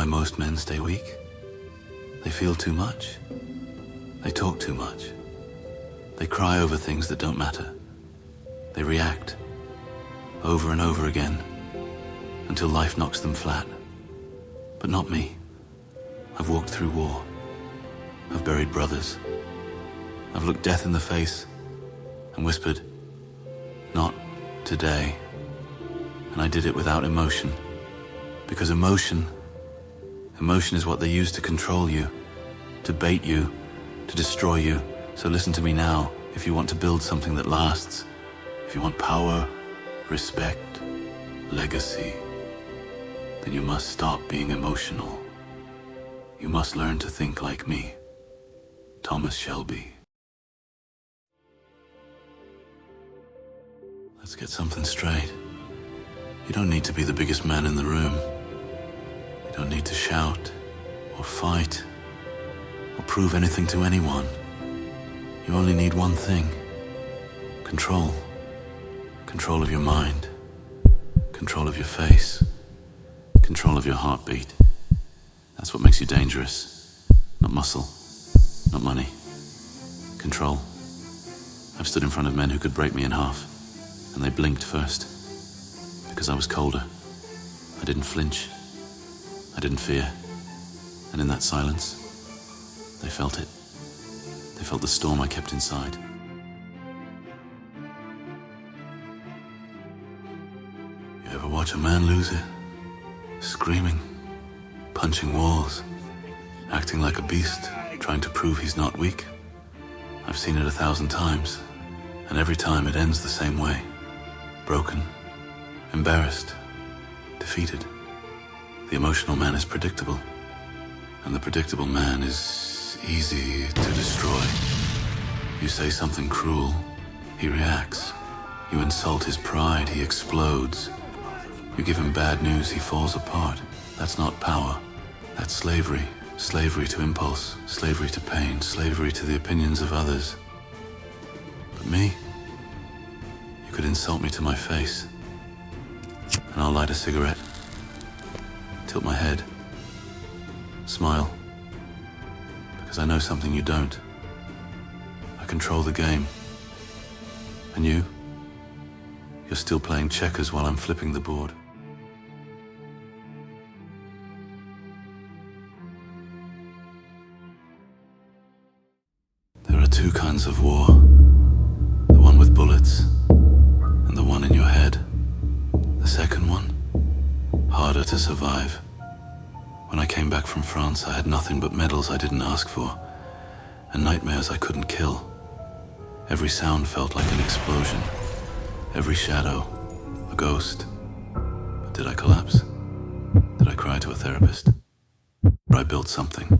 most men stay weak. They feel too much. They talk too much. They cry over things that don't matter. They react over and over again until life knocks them flat. But not me. I've walked through war. I've buried brothers. I've looked death in the face and whispered, "Not today." And I did it without emotion. Because emotion is what they use to control you, to bait you, to destroy you. So listen to me now. If you want to build something that lasts, if you want power, respect, legacy, then you must stop being emotional. You must learn to think like me, Thomas Shelby. Let's get something straight. You don't need to be the biggest man in the room. You don't need to shout or fight or prove anything to anyone. You only need one thing: control. Control of your mind, control of your face, control of your heartbeat. That's what makes you dangerous. Not muscle, not money. Control. I've stood in front of men who could break me in half, and they blinked first, because I was colder. I didn't flinch. I didn't fear. And in that silence, they felt it. They felt the storm I kept inside. You ever watch a man lose it? Screaming, punching walls, acting like a beast, trying to prove he's not weak? I've seen it 1,000 times, and every time it ends the same way. Broken, embarrassed, defeated. The emotional man is predictable, and the predictable man is easy to destroy. You say something cruel, he reacts. You insult his pride, he explodes. You give him bad news, he falls apart. That's not power. That's slavery. Slavery to impulse, slavery to pain, slavery to the opinions of others. But me? You could insult me to my face, and I'll light a cigarette, tilt my head, smile, because I know something you don't. I control the game. And you're still playing checkers while I'm flipping the board. There are two kinds of war. The one with bullets, and the one in your head. The second one, harder to survive. When I came back from France, I had nothing but medals I didn't ask for, and nightmares I couldn't kill. Every sound felt like an explosion. Every shadow, a ghost. But did I collapse? Did I cry to a therapist? Or I built something.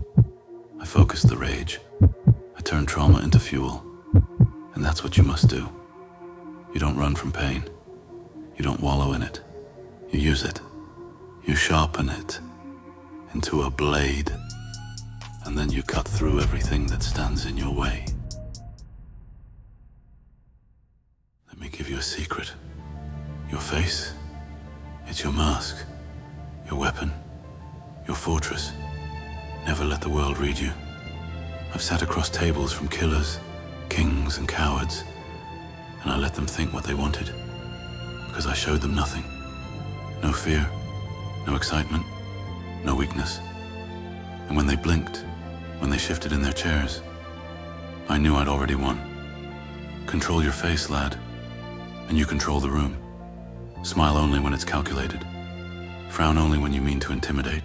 I focused the rage. I turned trauma into fuel. And that's what you must do. You don't run from pain. You don't wallow in it. You use it. You sharpen it into a blade. And then you cut through everything that stands in your way. Let me give you a secret. Your face, it's your mask, your weapon, your fortress. Never let the world read you. I've sat across tables from killers, kings and cowards, and I let them think what they wanted, because I showed them nothing. No fear, no excitement, no weakness. And when they blinked, when they shifted in their chairs, I knew I'd already won. Control your face, lad, and you control the room. Smile only when it's calculated. Frown only when you mean to intimidate.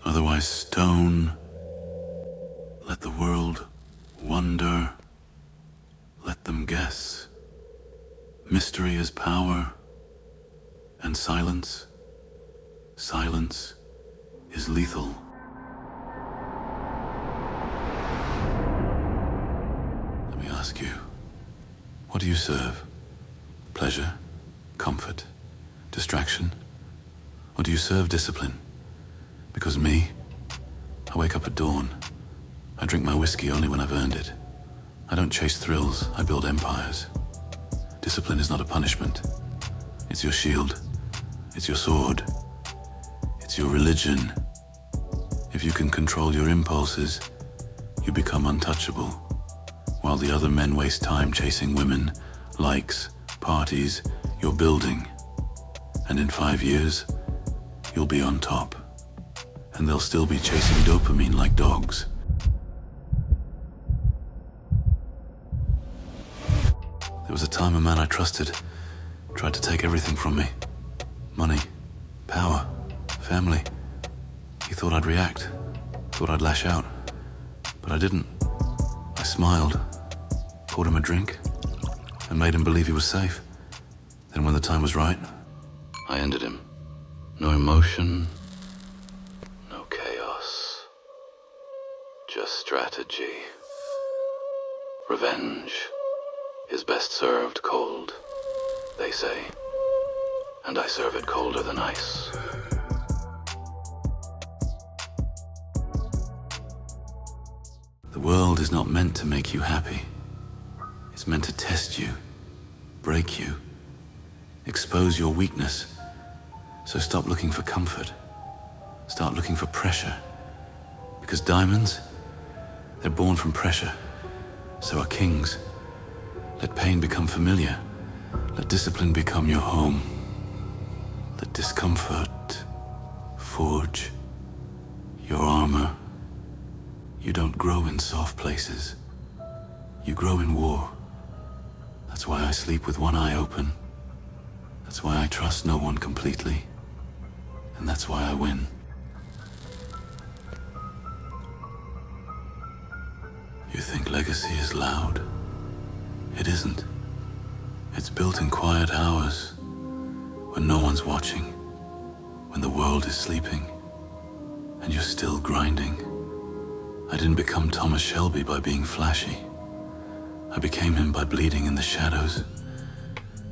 Otherwise, stone. Let the world wonder. Let them guess. Mystery is power. And silence is lethal. Let me ask you, what do you serve? Pleasure, comfort, distraction? Or do you serve discipline? Because me, I wake up at dawn. I drink my whiskey only when I've earned it. I don't chase thrills, I build empires. Discipline is not a punishment. It's your shield. It's your sword. It's your religion. If you can control your impulses, you become untouchable, while the other men waste time chasing women, likes, parties, you're building. And in 5 years, you'll be on top. And they'll still be chasing dopamine like dogs. There was a time a man I trusted tried to take everything from me. Money, power, family. He thought I'd react, thought I'd lash out. But I didn't. I smiled, poured him a drink, and made him believe he was safe. Then when the time was right, I ended him. No emotion, no chaos, just strategy. Revenge is best served cold, they say, and I serve it colder than ice. The world is not meant to make you happy. It's meant to test you, break you, expose your weakness. So stop looking for comfort. Start looking for pressure. Because diamonds, they're born from pressure. So are kings. Let pain become familiar. Let discipline become your home. Let discomfort forge your armor. You don't grow in soft places. You grow in war. That's why I sleep with one eye open. That's why I trust no one completely. And that's why I win. You think legacy is loud? It isn't. It's built in quiet hours, when no one's watching, when the world is sleeping, and you're still grinding. I didn't become Thomas Shelby by being flashy. I became him by bleeding in the shadows,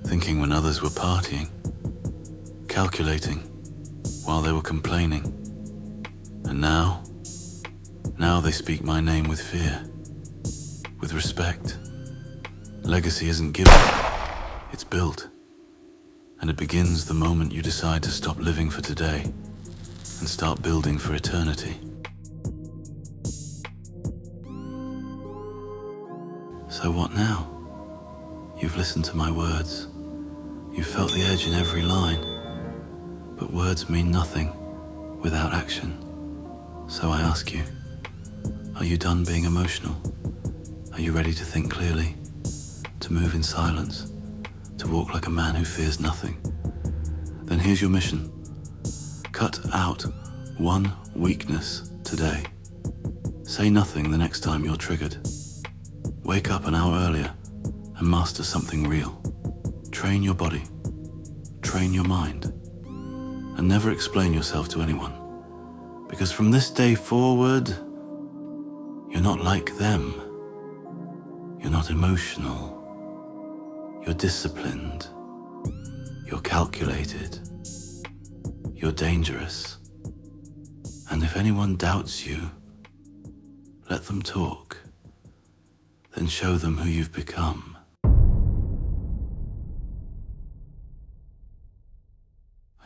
thinking when others were partying, calculating while they were complaining. And now they speak my name with fear, with respect. Legacy isn't given, it's built. And it begins the moment you decide to stop living for today and start building for eternity. So what now? You've listened to my words. You've felt the edge in every line. But words mean nothing without action. So I ask you, are you done being emotional? Are you ready to think clearly? To move in silence? To walk like a man who fears nothing? Then here's your mission. Cut out one weakness today. Say nothing the next time you're triggered. Wake up an hour earlier and master something real. Train your body. Train your mind. And never explain yourself to anyone. Because from this day forward, you're not like them. You're not emotional. You're disciplined. You're calculated. You're dangerous. And if anyone doubts you, let them talk. Then show them who you've become. I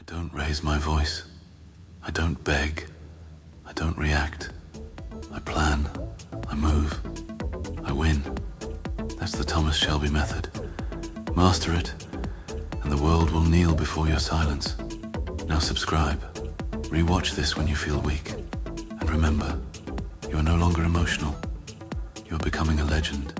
don't raise my voice. I don't beg. I don't react. I plan. I move. I win. That's the Thomas Shelby Method. Master it, and the world will kneel before your silence. Now subscribe. Rewatch this when you feel weak. And remember, you are no longer emotional. You are becoming a legend.